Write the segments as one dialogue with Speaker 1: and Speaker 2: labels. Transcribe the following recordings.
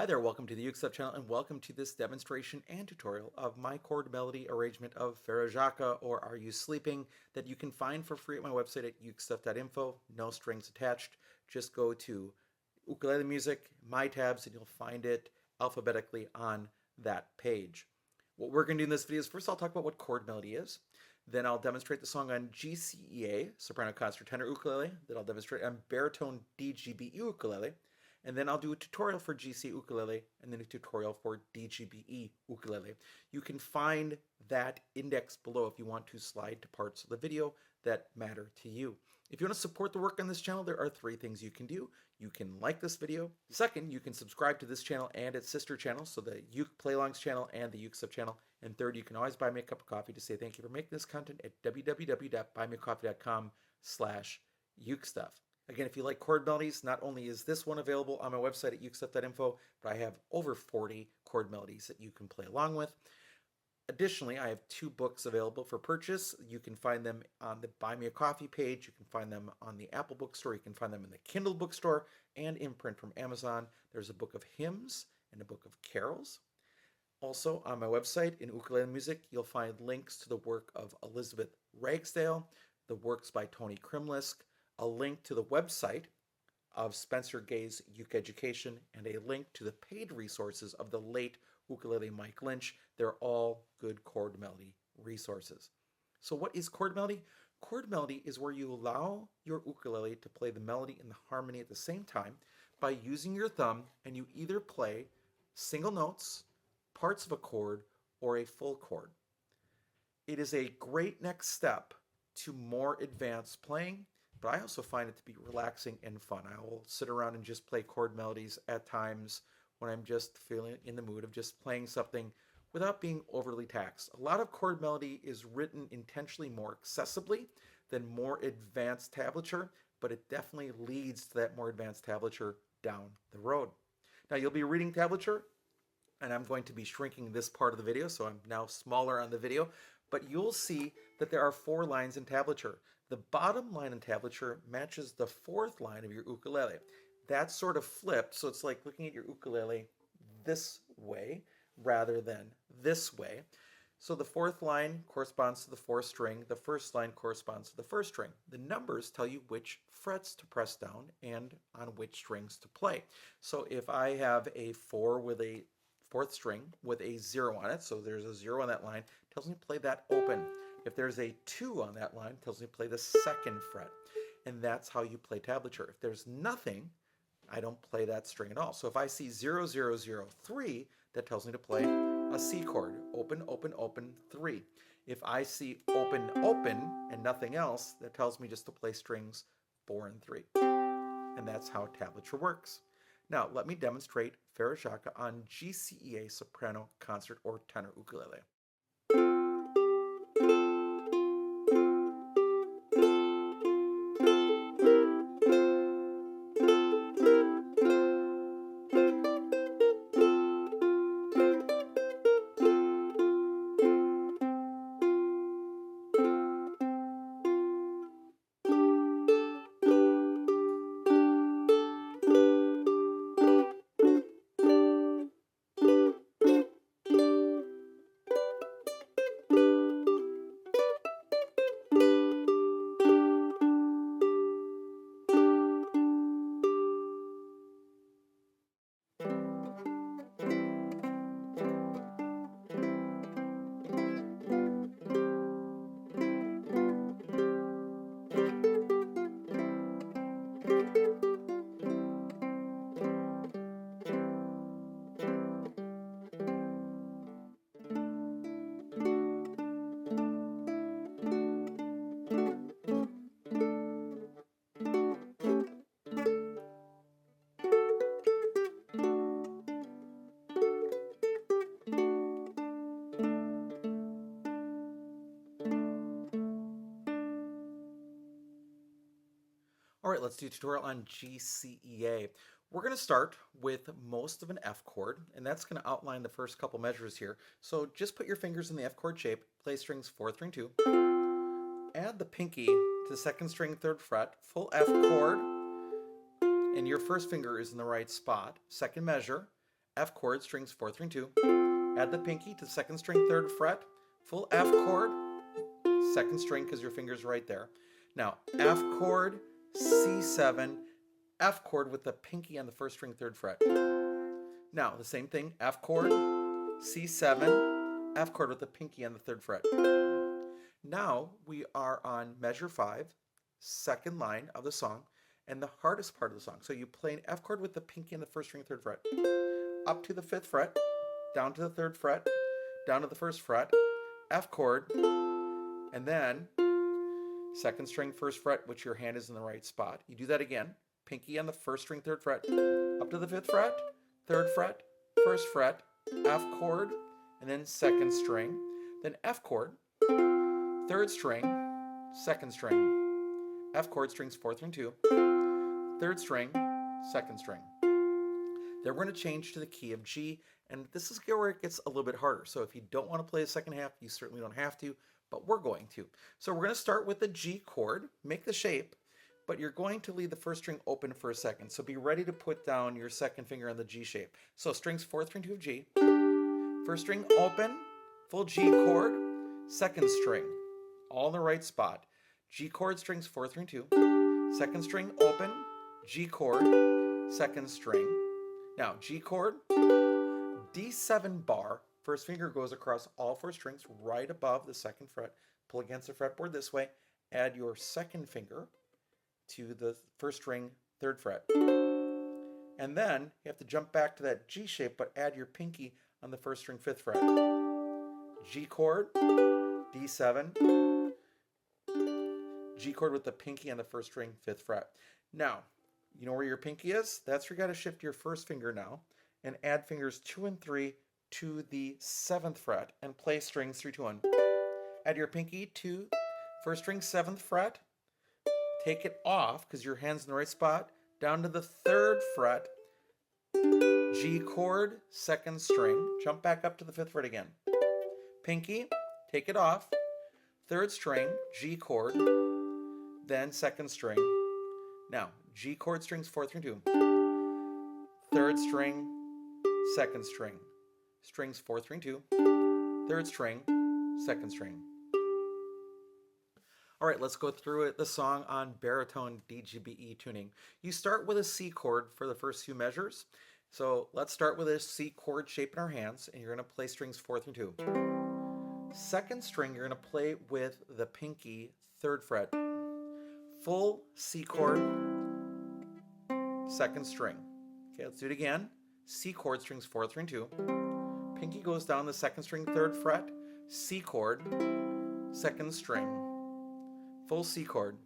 Speaker 1: Hi there, welcome to the Jacques channel and welcome to this demonstration and tutorial of my chord melody arrangement of Jacques or Are You Sleeping that you can find for free at my website at ukestuff.info. No strings attached. Just go to ukulele music, my tabs, and you'll find it alphabetically on that page. What we're going to do in this video is first I'll talk about what chord melody is. Then I'll demonstrate the song on GCEA, soprano, concert, tenor ukulele. Then I'll demonstrate on baritone DGBE ukulele. And then I'll do a tutorial for GCEA ukulele and then a tutorial for DGBE ukulele. You can find that index below if you want to slide to parts of the video that matter to you. If you want to support the work on this channel, there are three things you can do. You can like this video. Second, you can subscribe to this channel and its sister channel, so the Uke Playlongs channel and the Uke Sub channel. And third, you can always buy me a cup of coffee to say thank you for making this content at www.buymeacoffee.com/ukestuff. Again, if you like chord melodies, not only is this one available on my website at ukestuff.info, but I have over 40 chord melodies that you can play along with. Additionally, I have 2 books available for purchase. You can find them on the Buy Me a Coffee page. You can find them on the Apple bookstore. You can find them in the Kindle bookstore and in print from Amazon. There's a book of hymns and a book of carols. Also, on my website in Ukulele Music, you'll find links to the work of Elizabeth Ragsdale, the works by Tony Krimlisk, a link to the website of Spencer Gay's Uke Education, and a link to the paid resources of the late ukulele Mike Lynch. They're all good chord melody resources. So what is chord melody? Chord melody is where you allow your ukulele to play the melody and the harmony at the same time by using your thumb, and you either play single notes, parts of a chord, or a full chord. It is a great next step to more advanced playing, but I also find it to be relaxing and fun. I will sit around and just play chord melodies at times when I'm just feeling in the mood of just playing something without being overly taxed. A lot of chord melody is written intentionally more accessibly than more advanced tablature, but it definitely leads to that more advanced tablature down the road. Now you'll be reading tablature, and I'm going to be shrinking this part of the video, so I'm now smaller on the video, but you'll see that there are 4 lines in tablature. The bottom line in tablature matches the 4th line of your ukulele. That's sort of flipped, so it's like looking at your ukulele this way rather than this way. So the 4th line corresponds to the 4th string. The 1st line corresponds to the 1st string. The numbers tell you which frets to press down and on which strings to play. So if I have a 4 with a 4th string with a 0 on it, so there's a 0 on that line, it tells me to play that open. If there's a 2 on that line, it tells me to play the 2nd fret. And that's how you play tablature. If there's nothing, I don't play that string at all. So if I see 0, 0, 0, 3, that tells me to play a C chord. Open, open, open, 3. If I see open, open, and nothing else, that tells me just to play strings 4 and 3. And that's how tablature works. Now, let me demonstrate Jacques on GCEA soprano, concert, or tenor ukulele. All right, let's do a tutorial on GCEA. We're going to start with most of an F chord, and that's going to outline the first couple measures here. So just put your fingers in the F chord shape, play strings 4, 3, and 2. Add the pinky to the 2nd string, 3rd fret, full F chord, and your first finger is in the right spot. 2nd measure, F chord, strings 4, 3, and 2. Add the pinky to the second string, third fret, full F chord, second string because your finger's right there. Now, F chord, C7, F chord with the pinky on the first string, third fret. Now, the same thing, F chord, C7, F chord with the pinky on the third fret. Now, we are on measure 5, second line of the song, and the hardest part of the song. So you play an F chord with the pinky on the first string, third fret, up to the 5th fret, down to the 3rd fret, down to the 1st fret, F chord, and then second string, 1st fret, which your hand is in the right spot. You do that again, pinky on the 1st string, 3rd fret, up to the 5th fret, 3rd fret, 1st fret, F chord, and then second string, then F chord, 3rd string, 2nd string, F chord, strings 4, 3, and 2, 3rd string, 2nd string. Then we're going to change to the key of G, and this is where it gets a little bit harder. So if you don't want to play the second half, you certainly don't have to, but we're going to. So we're going to start with the G chord, make the shape, but you're going to leave the first string open for a second. So be ready to put down your second finger on the G shape. So strings 4, 3, and 2 of G, first string open, full G chord, second string, all in the right spot. G chord, strings 4, 3, and 2, second string open, G chord, second string. Now, G chord, D7 bar, first finger goes across all 4 strings right above the 2nd fret. Pull against the fretboard this way. Add your second finger to the 1st string, 3rd fret. And then you have to jump back to that G shape, but add your pinky on the 1st string, 5th fret. G chord, D7, G chord with the pinky on the 1st string, 5th fret. Now, you know where your pinky is? That's where you got to shift your first finger now and add fingers 2 and 3 to the 7th fret and play strings 3, 2, 1. Add your pinky to 1st string, 7th fret. Take it off because your hand's in the right spot. Down to the 3rd fret. G chord, 2nd string. Jump back up to the 5th fret again. Pinky, take it off. 3rd string, G chord, then 2nd string. Now, G chord, strings 4, 3, 2. 3rd string, 2nd string. Strings 4, 3, 2. 3rd string, 2nd string. All right, let's go through it, the song on baritone DGBE tuning. You start with a C chord for the first few measures. So let's start with a C chord shape in our hands, and you're going to play strings 4, 3, 2. Second string, you're going to play with the pinky, 3rd fret. Full C chord, 2nd string. Okay, let's do it again. C chord, strings 4, 3, and 2. Pinky goes down the 2nd string, 3rd fret. C chord, 2nd string. Full C chord.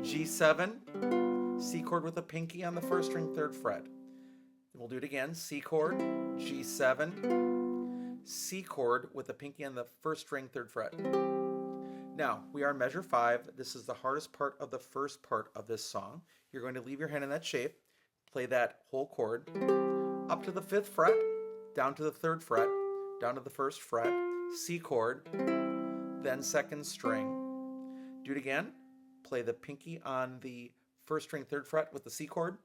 Speaker 1: G7, C chord with a pinky on the 1st string, 3rd fret. And we'll do it again. C chord, G7, C chord with a pinky on the 1st string, 3rd fret. Now, we are in measure 5. This is the hardest part of the first part of this song. You're going to leave your hand in that shape, play that whole chord, up to the 5th fret, down to the 3rd fret, down to the 1st fret, C chord, then 2nd string. Do it again. Play the pinky on the 1st string, 3rd fret with the C chord,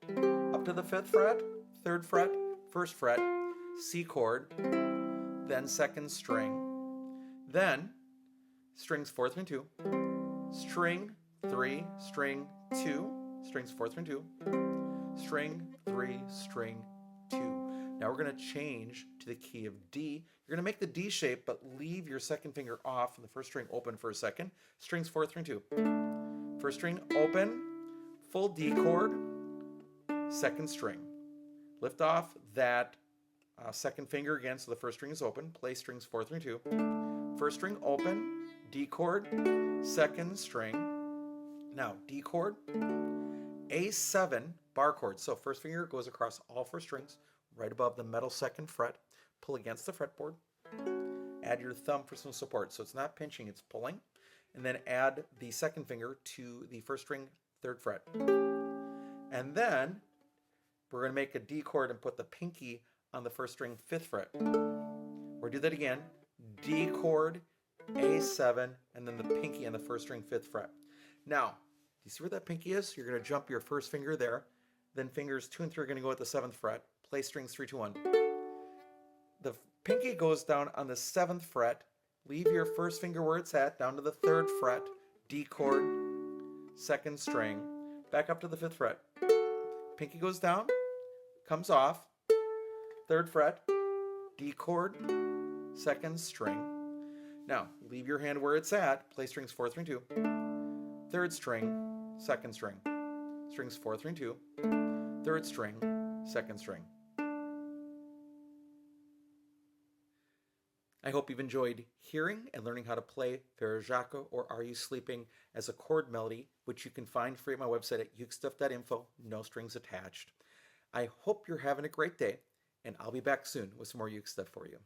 Speaker 1: up to the 5th fret, 3rd fret, 1st fret, C chord, then 2nd string. Then strings 4, 3, and 2, string 3, string 2, strings 4, 3, and 2, string 3, string 2. Now we're going to change to the key of D. You're going to make the D shape, but leave your second finger off and the 1st string open for a second. Strings 4, 3, and 2. 1st string open, full D chord, 2nd string. Lift off that second finger again so the 1st string is open. Play strings 4, 3, and 2. 1st string open, D chord, 2nd string. Now D chord, A7 bar chord. So 1st finger goes across all 4 strings, right above the metal 2nd fret. Pull against the fretboard. Add your thumb for some support. So it's not pinching, it's pulling. And then add the 2nd finger to the 1st string, 3rd fret. And then we're going to make a D chord and put the pinky on the 1st string, 5th fret. We'll do that again. D chord, A7, and then the pinky on the 1st string, 5th fret. Now, do you see where that pinky is? You're going to jump your 1st finger there. Then fingers 2 and 3 are going to go at the 7th fret. Play strings 3, 2, 1. Pinky goes down on the 7th fret. Leave your first finger where it's at, down to the 3rd fret, D chord, 2nd string, back up to the 5th fret. Pinky goes down, comes off, 3rd fret, D chord, 2nd string. Now, leave your hand where it's at, play strings 4, 3, 2, 3rd string, 2nd string, strings 4, 3, 2, 3rd string, 2nd string. I hope you've enjoyed hearing and learning how to play Faire Jacques or Are You Sleeping as a chord melody, which you can find free at my website at ukestuff.info, no strings attached. I hope you're having a great day, and I'll be back soon with some more uke stuff for you.